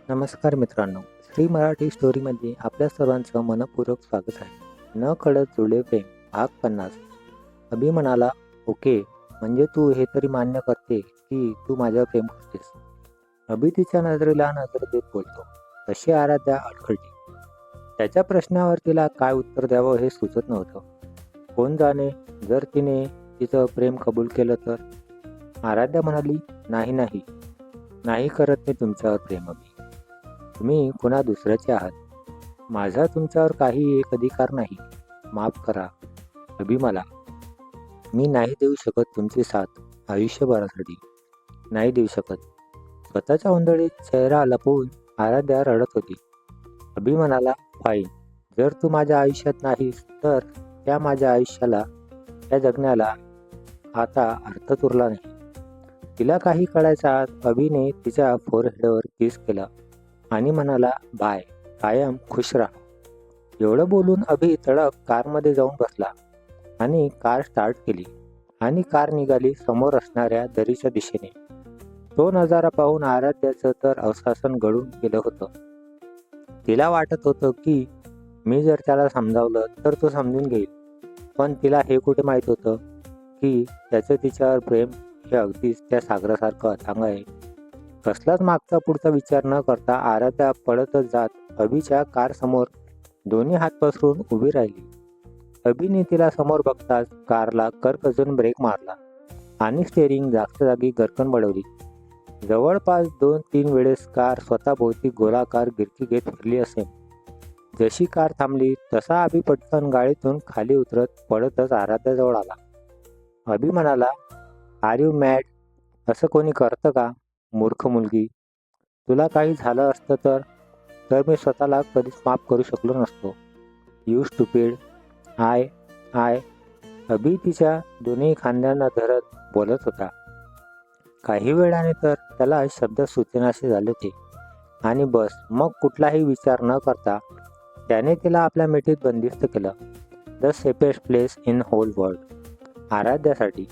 नमस्कार मित्रांनो, श्री मराठी स्टोरीमध्ये आपल्या सर्वांचं मनपूर्वक स्वागत आहे. न कळत जुळे प्रेम भाग 50. अभि म्हणाला, ओके, म्हणजे तू हे तरी मान्य करते की तू माझ्यावर प्रेम करतेस. अभि तिच्या नजरेला नजर देत बोलतो. तशी आराध्या अडखळली. त्याच्या प्रश्नावर तिला काय उत्तर द्यावं हे सुचत नव्हतं. कोण जाणे, जर तिने तिचं प्रेम कबूल केलं तर. आराध्या म्हणाली, नाही नाही नाही करत मी तुमच्यावर प्रेम अभि. तुम्ही कुणा दुसऱ्याचे आहात. माझा तुमच्यावर काही एक अधिकार नाही. माफ करा अभि मला. मी नाही देऊ शकत तुमची साथ आयुष्यभरासाठी. नाही देऊ शकत. स्वतःच्या ओंधळीत चेहरा लपवून आराध्या रडत होती. अभि म्हणाला, फाईन. जर तू माझ्या आयुष्यात नाहीस तर त्या माझ्या आयुष्याला, त्या जगण्याला आता अर्थच उरला नाही. तिला काही कळायच्या आत अभिने तिच्या फोरहेडवर किस केला आणि म्हणाला, बाय, कायम खुश राहा. एवढं बोलून अभि तडक कारमध्ये जाऊन बसला आणि कार स्टार्ट केली आणि कार निघाली समोर असणाऱ्या दरीच्या दिशेने. तो नजारा पाहून आराध्याचं तर अवसासन गळून गेलं होतं. तिला वाटत होतं की मी जर त्याला समजावलं तर तो समजून घेईल, पण तिला हे कुठे माहीत होतं की त्याचं तिच्यावर प्रेम हे अगदीच त्या सागरासारखं अथांग आहे. कसलाच मागचा पुढचा विचार न करता आराध्या पळतच जात अभिच्या कार समोर दोन्ही हात पसरून उभी राहिली. अभिने तिला समोर बघताच कारला करकजून ब्रेक मारला आणि स्टेअरिंग जागच्या जागी गरकन बळवली. जवळपास 2-3 वेळेस कार स्वतःभोवती गोलाकार गिरकी घेत फिरली असेल. जशी कार थांबली तसा अभि पटकन गाडीतून खाली उतरत पळतच आराध्याजवळ आला. अभि म्हणाला, आर यू मॅड? असं कोणी करतं का? मूर्ख मुलगी. तुला काही झालं असतं तर मी स्वतःला कधीच माफ करू शकलो नसतो. You stupid. आय अभि तिच्या दोन्ही खांद्यांना धरत बोलत होता. काही वेळाने तर त्याला शब्द सुचेनासे झाले होते आणि बस मग कुठलाही विचार न करता त्याने तिला आपल्या मिठीत बंदिस्त केलं. The safest place in whole world. आराध्यासाठी.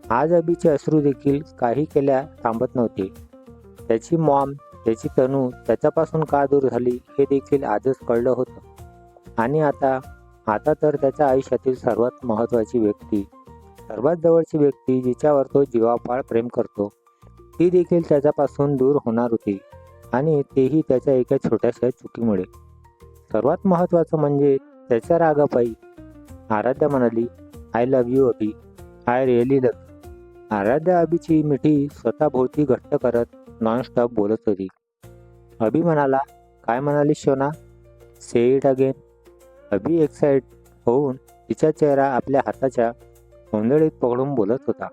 आज अभिचे अश्रू देखील काही केल्या थांबत नव्हते. त्याची मॉम, त्याची तनू त्याच्यापासून का दूर झाली हे देखील आजच कळलं होतं. आणि आता तर त्याच्या आयुष्यातील सर्वात महत्त्वाची व्यक्ती, सर्वात जवळची व्यक्ती जिच्यावर तो जीवापाड प्रेम करतो, ती देखील त्याच्यापासून दूर होणार होती आणि तेही त्याच्या एका छोट्याशा चुकीमुळे. सर्वात महत्त्वाचं म्हणजे त्याच्या रागापायी. आराध्या म्हणाली, I love you Abhi. I really love. Aaradhya अभिची मिठी स्वतःभोवती घट्ट करत नॉनस्टॉप बोलत होती. अभि म्हणाला, काय म्हणाली शोना? से इट अगेन. अभि एक्साइट होऊन तिचा चेहरा आपल्या हाताच्या ओंधळीत पकडून बोलत होता.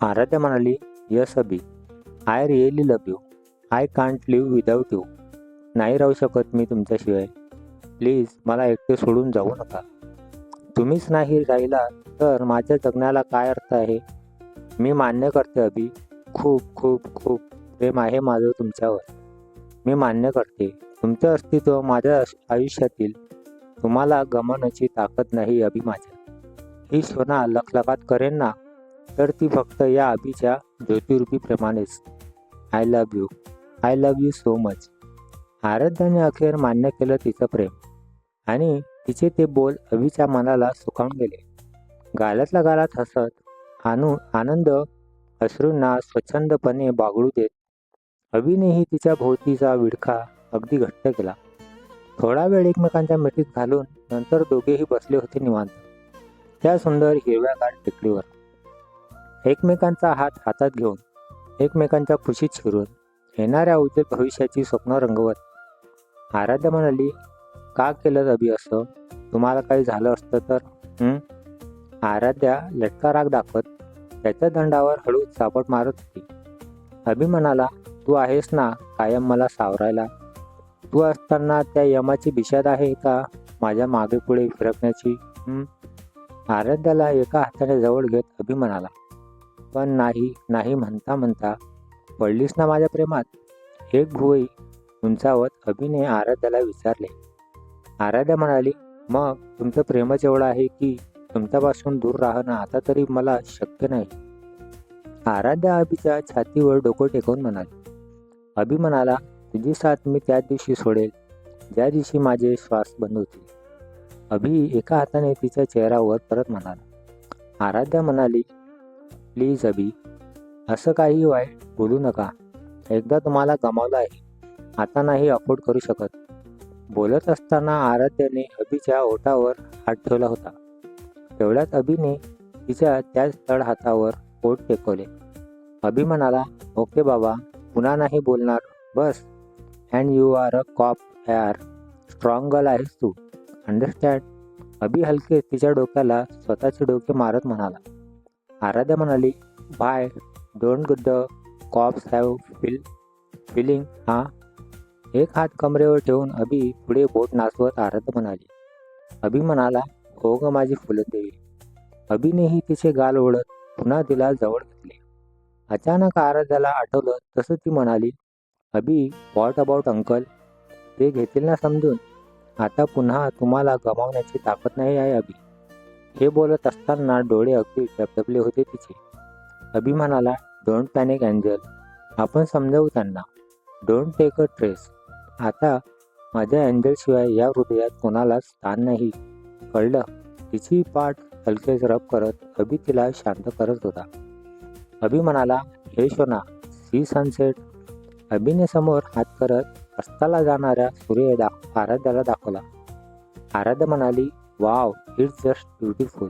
आराध्या म्हणाली, yes Abhi. I really love you. I can't live without you. नाही राहू शकत मी तुमच्याशिवाय. प्लीज मला एकटे सोडून जाऊ नका. तुम्हीच नाही राहिला तर माझ्या जगण्याला काय अर्थ आहे? मी मान्य करते अभि. खूप खूप खूप प्रेम आहे माझं तुमच्यावर. मी मान्य करते. तुमचं अस्तित्व माझ्या आयुष्यातील तुम्हाला गमावण्याची ताकद नाही अभि माझ्या. ही शोना लखलखाट करेन ना तर ती फक्त या अभिच्या ज्योतिरूपी प्रेमानेच. I love you. I love you so much. आराध्याने अखेर मान्य केलं तिचं प्रेम आणि तिचे ते बोल अभिच्या मनाला सुखावून गेले. गालातल्या गालात हसत आनंद अश्रूंना स्वच्छंदपणे बागळू देत अभिनेही तिच्या भोवतीचा विडखा अगदी घट्ट केला. थोडा वेळ एकमेकांच्या मिठीत घालून नंतर दोघेही बसले होते निवांत त्या सुंदर हिरव्यागार टेकडीवर, एकमेकांचा हात हातात घेऊन, एकमेकांच्या खुशीत शिरून येणाऱ्या उज्ज्वल भविष्याची स्वप्न रंगवत. आराध्या म्हणाली, का केलं अभि असं? तुम्हाला काही झालं असतं तर? आराध्या लटका राग दाखवत त्याच्या दंडावर हळू चापट मारत होती. अभि म्हणाला, तू आहेस ना कायम मला सावरायला. तू असताना त्या यमाची बिशाद आहे का माझ्या मागे पुढे फिरकण्याची? आराध्याला एका हाताने जवळ घेत अभि म्हणाला, पण नाही म्हणता म्हणता पडलीस ना माझ्या प्रेमात? एक भुवई उंचावत अभिने आराध्याला विचारले. आराध्या म्हणाली, मग तुमचं प्रेमच एवढं आहे की तुमच्यापासून दूर राहणं आता तरी मला शक्य नाही. आराध्या अभिच्या छातीवर डोकं टेकवून म्हणाली. अभि म्हणाला, तुझी साथ मी त्याच दिवशी सोडेल ज्या दिवशी माझे श्वास बंद होतील. अभि एका हाताने तिच्या चेहऱ्यावर परत म्हणाला. आराध्या म्हणाली, प्लीज अभि, असं काही वाईट बोलू नका. एकदा तुम्हाला गमावलं आहे, आता नाही अफोर्ड करू शकत. बोलत असताना आराध्याने अभिच्या ओठावर हात ठेवला होता. तेवढ्यात अभिने तिच्या त्याच तळ हातावर ओठ टेकवले. अभि म्हणाला, ओके बाबा, पुन्हा नाही बोलणार, बस. And you are a cop यार, स्ट्रॉंग गर्ल आहेस तू, अंडरस्टँड. अभि हलके तिच्या डोक्याला स्वतःचे डोके मारत म्हणाला. आराध्या म्हणाली, bye, don't the cops have feeling हा. एक हात कमरेवर ठेवून अभि पुढे बोट नाचवत आराध्या म्हणाली. अभि म्हणाला, हो ग माझी फुलदेवी. अभिनेही तिचे गाल ओढत पुन्हा तिला जवळ घेतले. अचानक आराध्याला आठवलं तसं ती म्हणाली, अभि, व्हॉट अबाउट अंकल, ते घेतील ना समजून. आता पुन्हा तुम्हाला गमावण्याची ताकद नाही आहे अभि. हे बोलत असताना डोळे अगदी डबडबले होते तिचे. अभि म्हणाला, डोंट पॅनिक एंजल, आपण समजावू त्यांना. Don't take a trace. आता माझ्या एंजलशिवाय या हृदयात कोणालाच स्थान नाही, कळलं. तिची पाठ हलकेच रब करत अभि तिला शांत करत होता. अभि म्हणाला, हे शोना, सी सनसेट. अभिने समोर हात करत अस्ताला जाणाऱ्या सूर्य आराध्याला दाखवला. आराध्या म्हणाली, wow, it's just beautiful.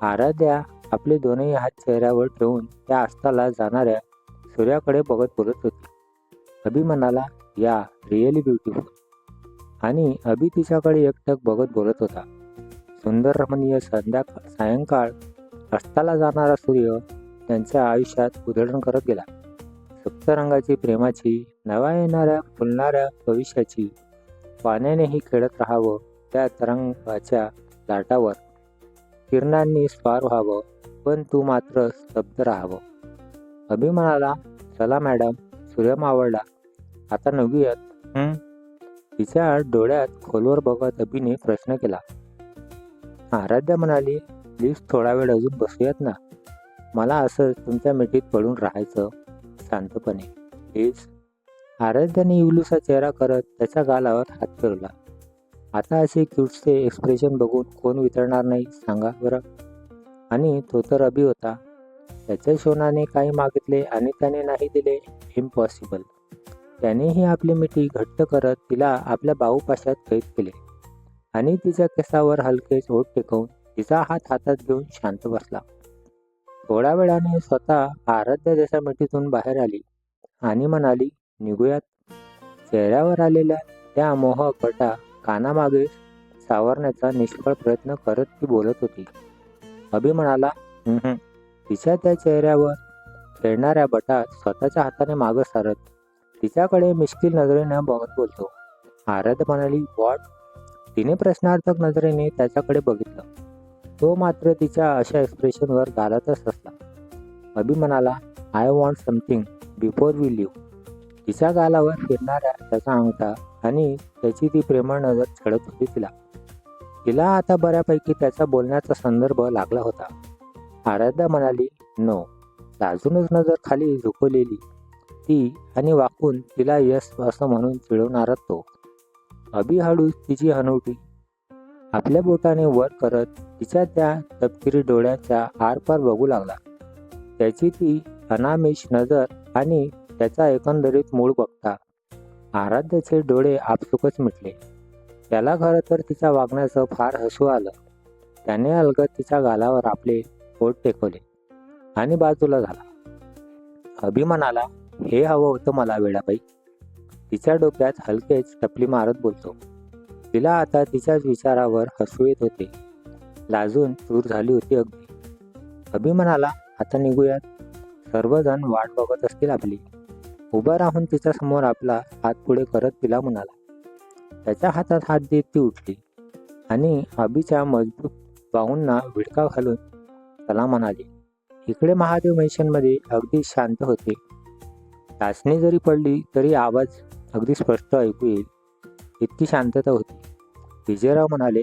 Aradhya आपले दोनही हात चेहऱ्यावर ठेवून त्या अस्ताला जाणाऱ्या सूर्याकडे बघत बोलत होती. अभि म्हणाला, या, रिअली ब्युटिफुल. आणि अभि तिच्याकडे एकटक बघत बोलत होता. सुंदर रमणीय सायंकाळ, अस्ताला जाणारा सूर्य त्यांच्या आयुष्यात उधळण करत गेला. सप्तरंगाची प्रेमाची, नव्या येणाऱ्या फुलणाऱ्या भविष्याची. पाण्यानेही खेळत राहावं त्या तरंगाच्या लाटावर. किरणांनी स्वार व्हावं, पण तू मात्र स्तब्ध राहावं. अभि म्हणाला, चला मॅडम, सूर्य मावळला, आता निघूयात. तिच्या डोळ्यात खोलवर बघत अभिने प्रश्न केला. आराध्या म्हणाली, प्लीज थोडा वेळ अजून बसूयात ना. मला असंच तुमच्या मिठीत पडून राहायचं शांतपणे, प्लीज. आराध्याने इवलूसा चेहरा करत त्याच्या गालावर हात फिरवला. आता असे क्यूटचे एक्सप्रेशन बघून कोण वितळणार नाही सांगा बरं. आणि तो तर अभि होता. त्याच्या शोनाने काही मागितले आणि त्याने नाही दिले, इम्पॉसिबल. त्यानेही आपली मिठी घट्ट करत तिला आपल्या बाहूपाशात कैद केले आणि तिच्या केसावर हलकेच ओठ टेकवून तिचा हात हातात घेऊन शांत बसला. थोड्या वेळाने स्वतः आराध्या त्याच्या मिठीतून बाहेर आली आणि म्हणाली, निघूयात. चेहऱ्यावर आलेल्या त्या मोहक बटा कानामागे सावरण्याचा निष्फळ प्रयत्न करत ती बोलत होती. अभि म्हणाला, तिच्या त्या चेहऱ्यावर खेळणाऱ्या बटात स्वतःच्या हाताने मागं सारत तिच्याकडे मिश्किल नजरेने बघत बोलतो. आराध्या म्हणाली, व्हॉट. तिने प्रश्नार्थक नजरेने त्याच्याकडे बघितलं. तो मात्र तिच्या अशा एक्सप्रेशनवर घालतच असला. अभि म्हणाला, I want something before we leave. तिच्या गालावर फिरणाऱ्या त्याचा अंगठा आणि त्याची ती प्रेमळ नजर छळत होती तिला आता बऱ्यापैकी त्याचा बोलण्याचा संदर्भ लागला होता. आराध्या म्हणाली, नो. लाजूनच नजर खाली झुकवलेली ती आणि वाकून तिला यस असं म्हणून चिडवणारा तो. अभि हळूच तिची हनुवटी आपल्या बोटाने वर करत तिच्या त्या तपकिरी डोळ्याच्या आरपार बघू लागला. त्याची ती अनामिष नजर आणि त्याचा एकंदरीत मूड बघता आराध्याचे डोळे आपसुकच मिटले. त्याला खरं तर तिच्या वागण्याचं फार हसू आलं. त्याने अलगद तिच्या गालावर आपले ओठ टेकवले आणि बाजूला झाला. अभि म्हणाला, हे हवं होतं मला वेडाबाई. तिच्या डोक्यात हलकेच टपली मारत बोलतो. तिला आता तिच्याच विचारावर हसू येत होते. लाजून चूर झाली होती अगदी. अभि म्हणाला, आता निघूयात. सर्वजण वाट बघत असतील आपली. उभा राहून तिच्या समोर आपला हात पुढे करत तिला म्हणाला. त्याच्या हातात हात देत ती उठली आणि अभिच्या मजबूत बाहूंना विडका घालून त्याला म्हणाली. इकडे महादेव मेन्शनमध्ये अगदी शांत होते. टाचणी जरी पडली तरी आवाज अगदी स्पष्ट ऐकू येईल इतकी शांतता होती. विजयराव म्हणाले,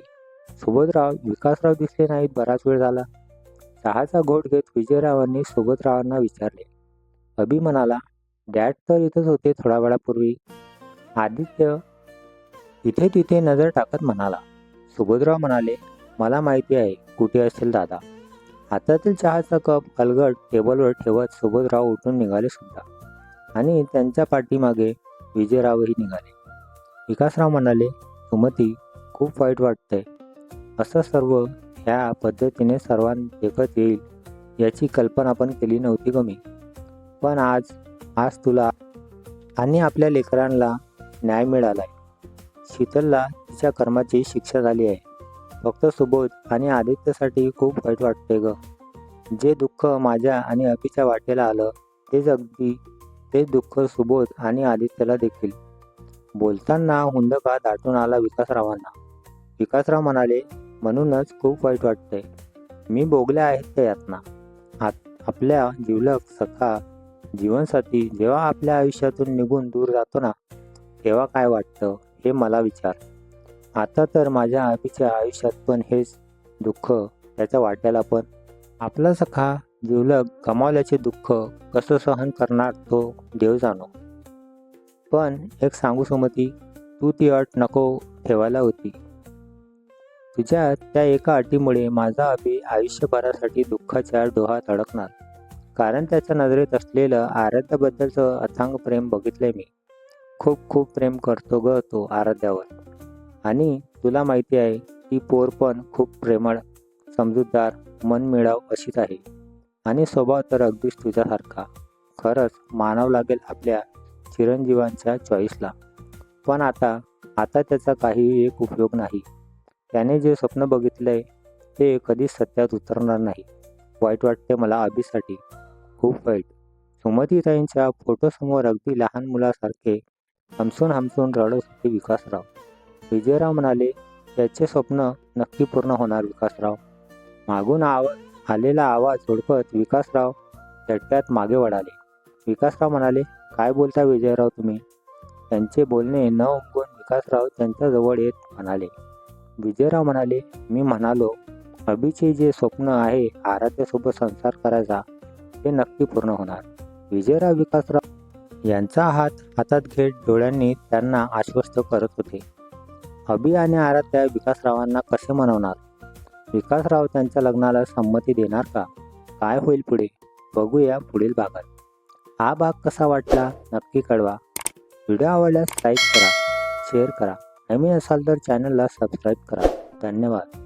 सुबोधराव, विकासराव दिसले नाहीत, बराच वेळ झाला. चहाचा घोट घेत विजयरावांनी सुबोधरावांना विचारले. अभि म्हणाला, डॅड तर इथंच होते थोड्या वेळापूर्वी. आदित्य इथे तिथे नजर टाकत म्हणाला. सुबोधराव म्हणाले, मला माहिती आहे कुठे असेल दादा. हातातील चहाचा कप अलगद टेबलवर ठेवत सुबोधराव उठून निघाले सुद्धा. आणि त्यांच्या पाठीमागे विजयरावही निघाले. विकासराव म्हणाले, सुमती, खूप वाईट वाटतंय. असं सर्व ह्या पद्धतीने सर्वांना देखत येईल याची कल्पना पण केली नव्हती ग मी. पण आज तुला आणि आपल्या लेकरांना न्याय मिळालाय. शीतलला तिच्या कर्माची शिक्षा झाली आहे. फक्त सुबोध आणि आदित्यसाठी खूप वाईट वाटते ग. जे दुःख माझ्या आणि अभिच्या वाटेला आलं तेच दुःख सुबोध आणि आदित्यला देखील. बोलताना हुंदका दाटून आला विकासरावांना. विकासराव म्हणाले, म्हणूनच खूप वाईट वाटतंय. मी भोगल्या आहेत त्या यातना. आपल्या जिवलग सखा जीवनसाथी जेव्हा आपल्या आयुष्यातून निघून दूर जातो ना, तेव्हा काय वाटतं हे मला विचार. आता तर माझ्या अभिच्या आयुष्यात पण हेच दुःख त्याच्या वाट्याला पण. आपला सखा जिवलग गमावल्याचे दुःख कसं सहन करणार तो देव जाणो. पण एक सांगू सुमती, तू ती अट नको ठेवायला होती. तुझ्या त्या एका अटीमुळे माझा अभि आयुष्यभरासाठी दुःखाच्या डोहात अडकणार. कारण त्याच्या नजरेत असलेलं आराध्याबद्दलचं अथांग प्रेम बघितलंय मी. खूप खूप प्रेम करतो ग तो आराध्यावर. आणि तुला माहिती आहे ती पोर पण खूप प्रेमळ, समजूतदार, मनमिळाऊ अशीच आहे. आणि स्वभाव तर अगदीच तुझ्यासारखा. खरंच मानावं लागेल आपल्या चिरंजीवांच्या चॉईसला. पण आता त्याचा काही एक उपयोग नाही. त्याने जे स्वप्न बघितलंय ते कधीच सत्यात उतरणार नाही. वाईट वाटते मला अभिसाठी, खूप वाईट. सुमतीताईंच्या फोटोसमोर अगदी लहान मुलासारखे हमसून रडत होते विकासराव. विजयराव म्हणाले, त्याचे स्वप्न नक्की पूर्ण होणार विकासराव. मागून आलेला आवाज ओळखत विकासराव झटक्यात मागे वळाले. विकासराव म्हणाले, काय बोलता विजयराव तुम्ही? त्यांचे बोलणे न उमगून विकासराव त्यांच्याजवळ येत म्हणाले. विजयराव म्हणाले, मी म्हणालो अभिचे जे स्वप्न आहे आराध्यासोबत संसार करायचा ते नक्की पूर्ण होणार. विजयराव विकासराव यांचा हातात घेत डोळ्यांनी त्यांना आश्वस्त करत होते. अभि आणि आराध्या विकासरावांना कसे मनवणार? विकासराव त्यांच्या लग्नाला संमती देणार का? काय होईल पुढे? बघूया पुढील भागात. हा भाग कसा वाटला नक्की कळवा. व्हिडिओ आवडल्यास लाईक करा, शेअर करा. नवीन असाल तर चॅनलला सबस्क्राईब करा. धन्यवाद.